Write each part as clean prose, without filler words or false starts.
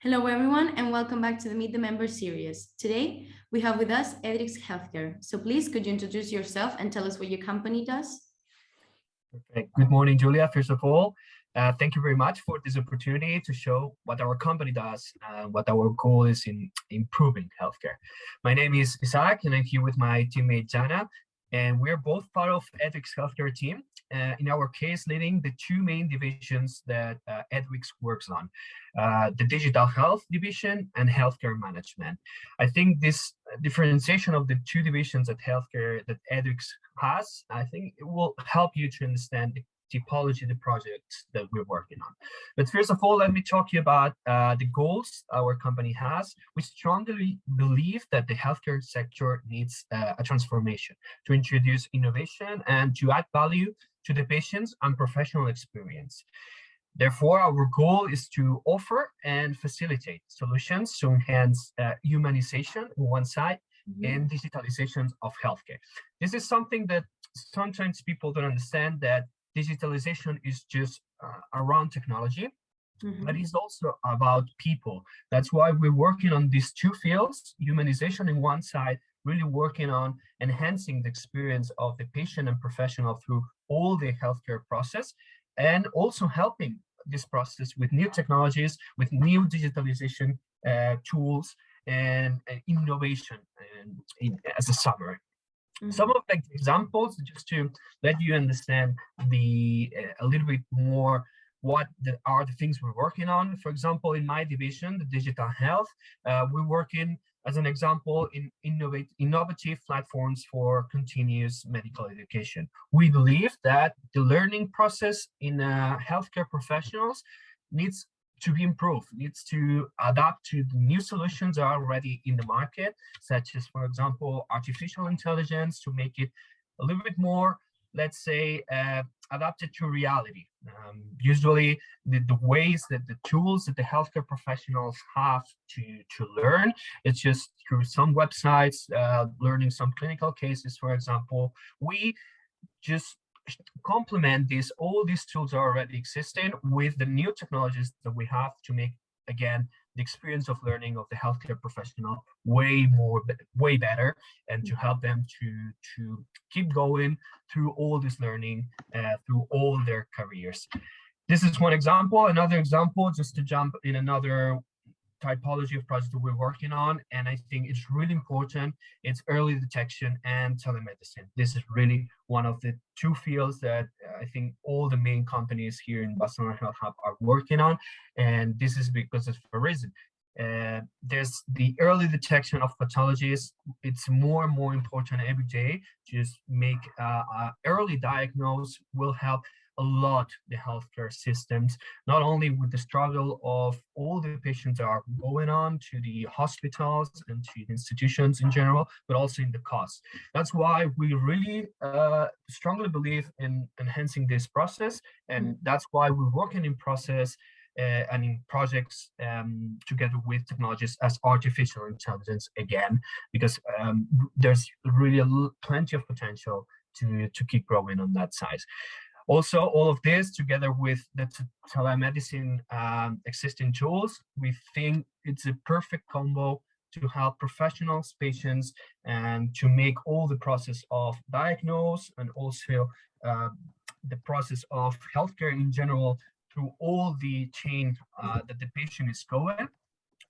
Hello, everyone, and welcome back to the Meet the Members series. Today, we have with us Edryx Healthcare. So please, could you introduce yourself and tell us what your company does? Perfect. Good morning, Julia. First of all, thank you very much for this opportunity to show what our company does, what our goal is in improving healthcare. My name is Isaac, and I'm here with my teammate Jana, and we're both part of Edryx Healthcare team. In our case, leading the two main divisions that Edryx works on, the digital health division and healthcare management. I think this differentiation of the two divisions at healthcare that Edryx has, I think it will help you to understand the typology of the projects that we're working on. But first of all, let me talk to you about the goals our company has. We strongly believe that the healthcare sector needs a transformation to introduce innovation and to add value to the patients and professional experience. Therefore, our goal is to offer and facilitate solutions to enhance humanization on one side and digitalization of healthcare. This is something that sometimes people don't understand, that digitalization is just around technology, but it's also about people. That's why we're working on these two fields, humanization on one side, really working on enhancing the experience of the patient and professional through all the healthcare process, and also helping this process with new technologies, with new digitalization tools and innovation as a summary. Some of the examples, just to let you understand a little bit more what are the things we're working on. For example, in my division, the digital health, we're working, as an example, in innovative platforms for continuous medical education. We believe that the learning process in healthcare professionals needs to be improved, needs to adapt to the new solutions that are already in the market, such as, for example, artificial intelligence, to make it a little bit more, let's say, adapted to reality. Usually the ways that the tools that the healthcare professionals have to learn, it's just through some websites, learning some clinical cases, for example. We just complement all these tools are already existing with the new technologies that we have to make, again, the experience of learning of the healthcare professional way better, and to help them to keep going through all this learning through all their careers. This is one example. Another example, just to jump in another typology of projects that we're working on, and I think it's really important, it's early detection and telemedicine. This is really one of the two fields that I think all the main companies here in Barcelona Health Hub are working on, and this is because of a reason. There's the early detection of pathologies. It's more and more important every day. Just make early diagnose will help a lot the healthcare systems, not only with the struggle of all the patients that are going on to the hospitals and to the institutions in general, but also in the cost. That's why we really strongly believe in enhancing this process, and that's why we're working in process and in projects together with technologies as artificial intelligence, again, because there's really plenty of potential to keep growing on that side. Also, all of this together with the telemedicine existing tools, we think it's a perfect combo to help professionals, patients, and to make all the process of diagnose and also the process of healthcare in general through all the chain that the patient is going,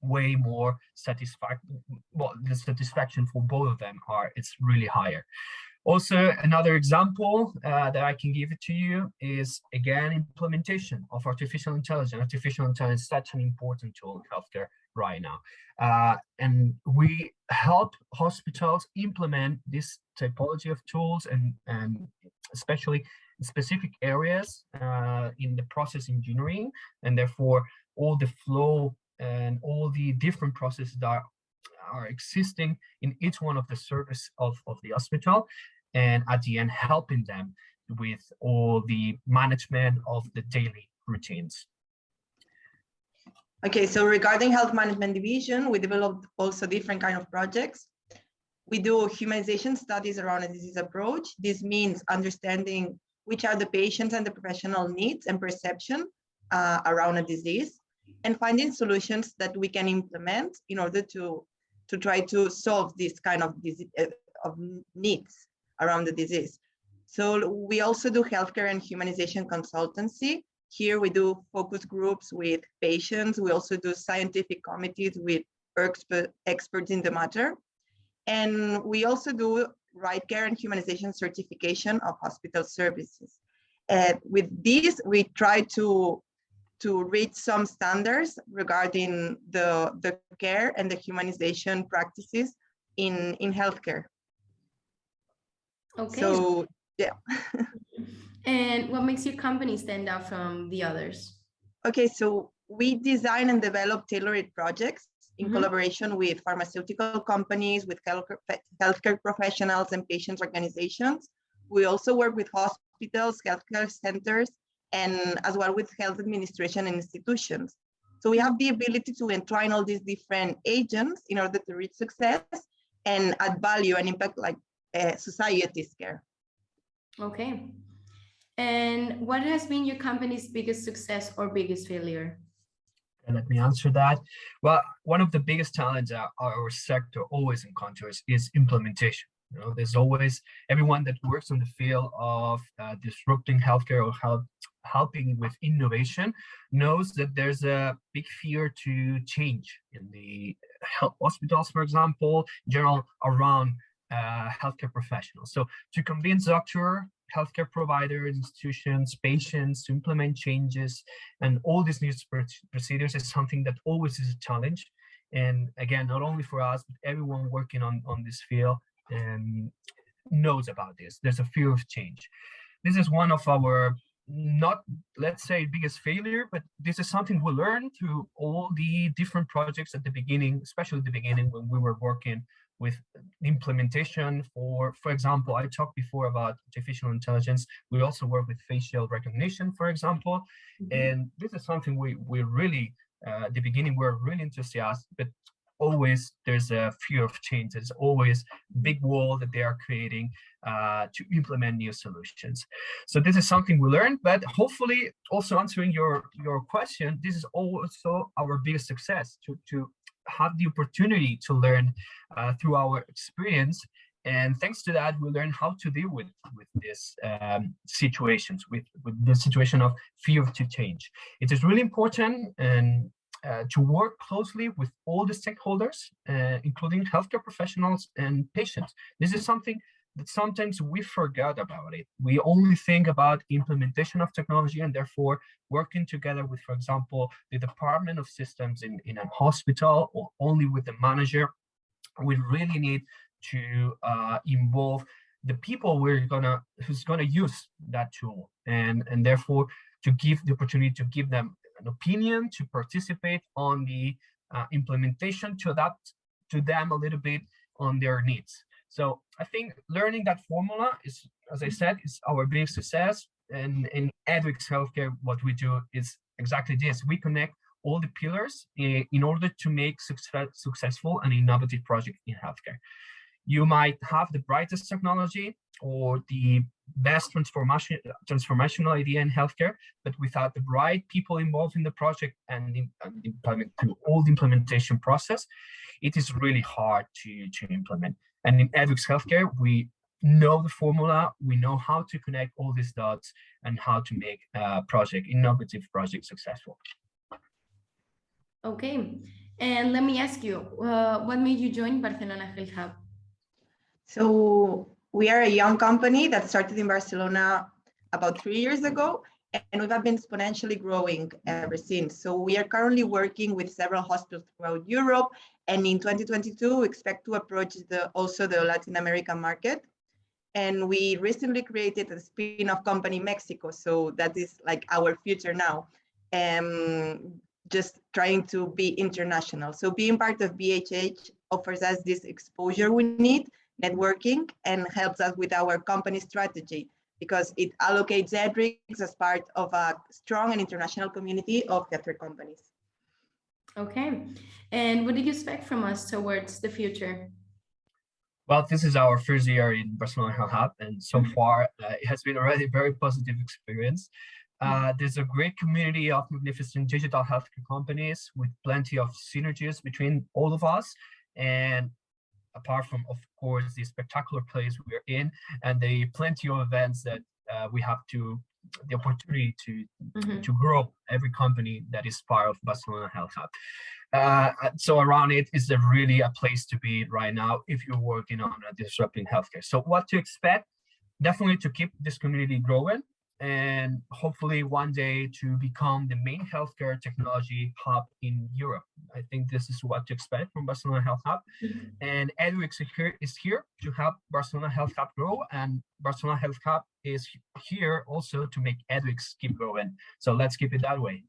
way more satisfactory. Well, the satisfaction for both of them it's really higher. Also, another example that I can give it to you is, again, implementation of artificial intelligence. Artificial intelligence is such an important tool in healthcare right now. And we help hospitals implement this typology of tools, and especially in specific areas in the process engineering, and therefore all the flow and all the different processes that are existing in each one of the service of the hospital, and at the end helping them with all the management of the daily routines. Okay, so regarding health management division, we developed also different kind of projects. We do humanization studies around a disease approach. This means understanding which are the patients and the professional needs and perception around a disease. and finding solutions that we can implement in order to try to solve this kind of of needs around the disease. So we also do healthcare and humanization consultancy. Here we do focus groups with patients. We also do scientific committees with experts in the matter. And we also do right care and humanization certification of hospital services. With this, we try to reach some standards regarding the care and the humanization practices in healthcare. Okay. So, yeah. And what makes your company stand out from the others? Okay, so we design and develop tailored projects in collaboration with pharmaceutical companies, with healthcare professionals and patients organizations. We also work with hospitals, healthcare centers, and as well with health administration and institutions. So we have the ability to entwine all these different agents in order to reach success and add value and impact like society's care. Okay. And what has been your company's biggest success or biggest failure? Let me answer that. Well, one of the biggest challenges our sector always encounters is implementation. You know, there's always everyone that works in the field of disrupting healthcare or helping with innovation knows that there's a big fear to change in the hospitals, for example, in general around healthcare professionals. So to convince doctor, healthcare providers, institutions, patients to implement changes and all these new procedures is something that always is a challenge. And again, not only for us, but everyone working on this field knows about this. There's a fear of change. This is one of our, not let's say biggest failure, but this is something we learned through all the different projects at the beginning, especially at the beginning when we were working with implementation for example, I talked before about artificial intelligence. We also work with facial recognition, for example. And this is something we really, at the beginning, we're really enthusiastic, but always there's a fear of change. There's always a big wall that they are creating to implement new solutions. So this is something we learned, but hopefully also answering your question, this is also our biggest success to have the opportunity to learn through our experience. And thanks to that, we learn how to deal with these situations, with the situation of fear to change. It is really important and to work closely with all the stakeholders, including healthcare professionals and patients. This is something that sometimes we forget about it. We only think about implementation of technology and therefore working together with, for example, the Department of Systems in a hospital or only with the manager. We really need to involve the people who's gonna use that tool and therefore to give the opportunity to give them an opinion, to participate on the implementation, to adapt to them a little bit on their needs. So I think learning that formula is, as I said, is our big success. And in Edryx Healthcare, what we do is exactly this. We connect all the pillars in order to make successful and innovative project in healthcare. You might have the brightest technology or the best transformational idea in healthcare, but without the right people involved in the project and through all the implementation process, it is really hard to implement. And in Edryx Healthcare, we know the formula, we know how to connect all these dots and how to make a innovative project successful. Okay, and let me ask you, what made you join Barcelona Health Hub? So we are a young company that started in Barcelona about 3 years ago, and we have been exponentially growing ever since. So we are currently working with several hospitals throughout Europe, and in 2022, we expect to approach also the Latin American market. And we recently created a spin-off company in Mexico, so that is like our future now. Just trying to be international. So being part of BHH offers us this exposure we need, networking, and helps us with our company strategy because it allocates Edryx as part of a strong and international community of healthcare companies. Okay, and what do you expect from us towards the future? Well, this is our first year in Barcelona Health Hub, and so far it has been already a very positive experience. There's a great community of magnificent digital healthcare companies with plenty of synergies between all of us. And apart from, of course, the spectacular place we're in and the plenty of events that we have the opportunity to grow every company that is part of Barcelona Health Hub. So around it is really a place to be right now if you're working on disrupting healthcare. So what to expect? Definitely to keep this community growing and hopefully one day to become the main healthcare technology hub in Europe. I think this is what to expect from Barcelona Health Hub. And Edryx is here to help Barcelona Health Hub grow, and Barcelona Health Hub is here also to make Edryx keep growing. So let's keep it that way.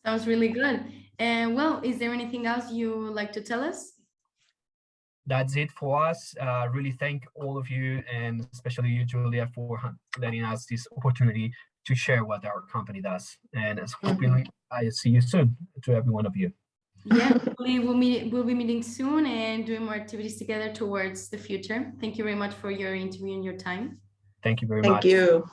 Sounds really good. And well, is there anything else you would like to tell us? That's it for us. Really thank all of you, and especially you, Julia, for letting us this opportunity to share what our company does. And as hoping I see you soon, to every one of you. Yeah, we'll be meeting soon and doing more activities together towards the future. Thank you very much for your interview and your time. Thank you very much. Thank you.